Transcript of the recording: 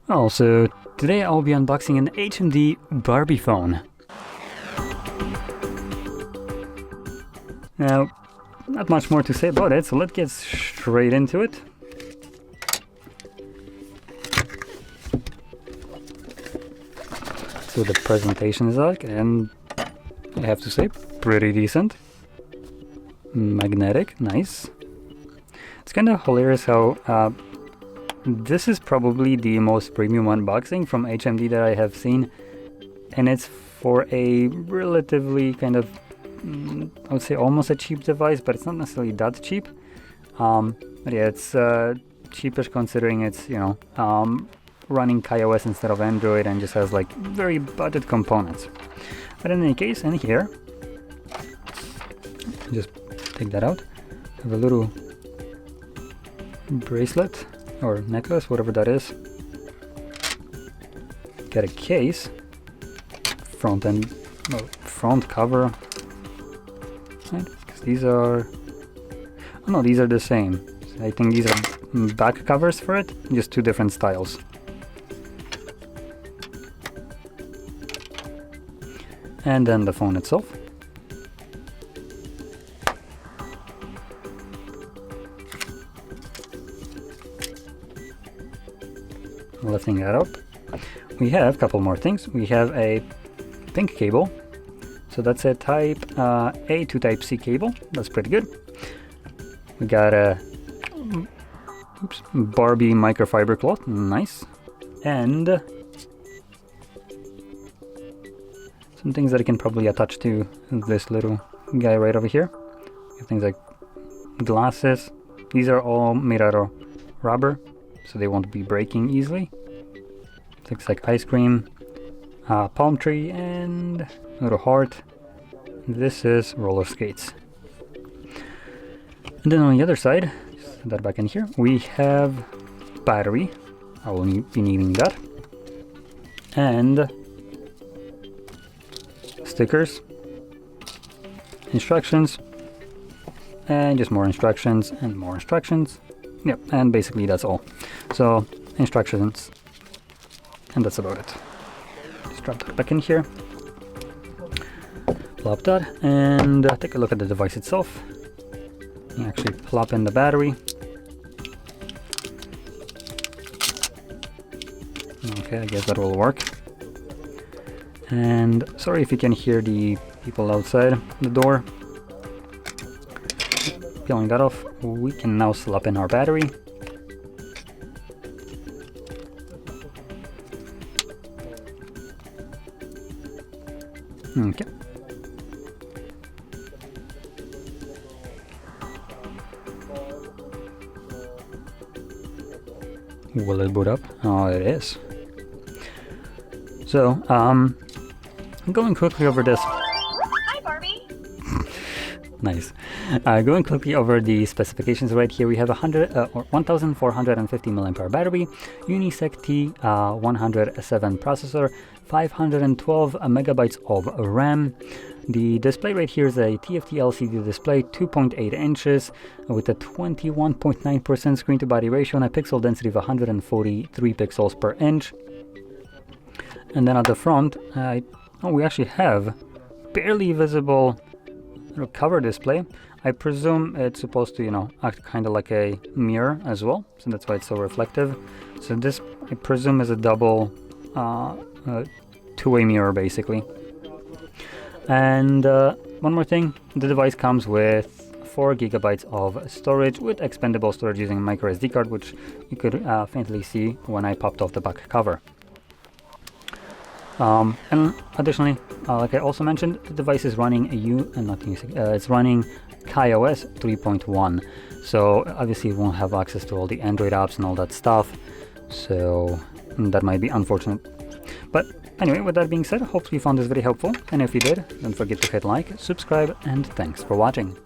Also, today I'll be unboxing an HMD Barbie phone. Now, not much more to say about it, so let's get straight into it. So the presentation is like, and I have to say, pretty decent. Magnetic, nice. It's kind of hilarious how this is probably the most premium unboxing from HMD that I have seen, and it's for a relatively kind of, I would say almost a cheap device, but it's not necessarily that cheap. But yeah, it's cheapish considering it's, running iOS instead of Android and just has like very budget components. But in any case, in here, just take that out, have a little bracelet or necklace, whatever that is. Get a case, front cover, right? 'Cause these are, oh no, these are the same. I think these are back covers for it, just two different styles. And then the phone itself. Lifting that up, we have a couple more things. We have a pink cable, so that's a type A to type C cable. That's pretty good. We got a Barbie microfiber cloth, nice, and some things that I can probably attach to this little guy right over here. We have things like glasses. These are all made out of rubber, so they won't be breaking easily. Looks like ice cream, palm tree, and a little heart. This is roller skates. And then on the other side, just put that back in here, we have battery. I will be needing that. And stickers, instructions, and just more instructions and more instructions. Yep, and basically that's all. So instructions, and that's about it. Just drop that back in here, plop that, and take a look at the device itself. You actually plop in the battery. Okay, I guess that will work. And sorry if you can hear the people outside the door. Peeling that off, we can now slap in our battery. Okay. Will it boot up? Oh, it is. So, I'm going quickly over this. Hi, Barbie. Nice. Going quickly over the specifications right here, we have 1450 mAh battery, Unisec T107 processor, 512 megabytes of RAM. The display right here is a TFT LCD display, 2.8 inches, with a 21.9% screen to body ratio and a pixel density of 143 pixels per inch. And then at the front, we actually have barely visible cover display. I presume it's supposed to, act kind of like a mirror as well, so that's why it's so reflective. So this, I presume, is a double two-way mirror, basically. And one more thing, the device comes with 4 gigabytes of storage with expandable storage using a micro SD card, which you could faintly see when I popped off the back cover. And additionally, like I also mentioned, the device is running it's running iOS 3.1, so obviously it won't have access to all the Android apps and all that stuff, so that might be unfortunate. But anyway, with that being said, hopefully you found this video helpful, and if you did, don't forget to hit like, subscribe, and thanks for watching.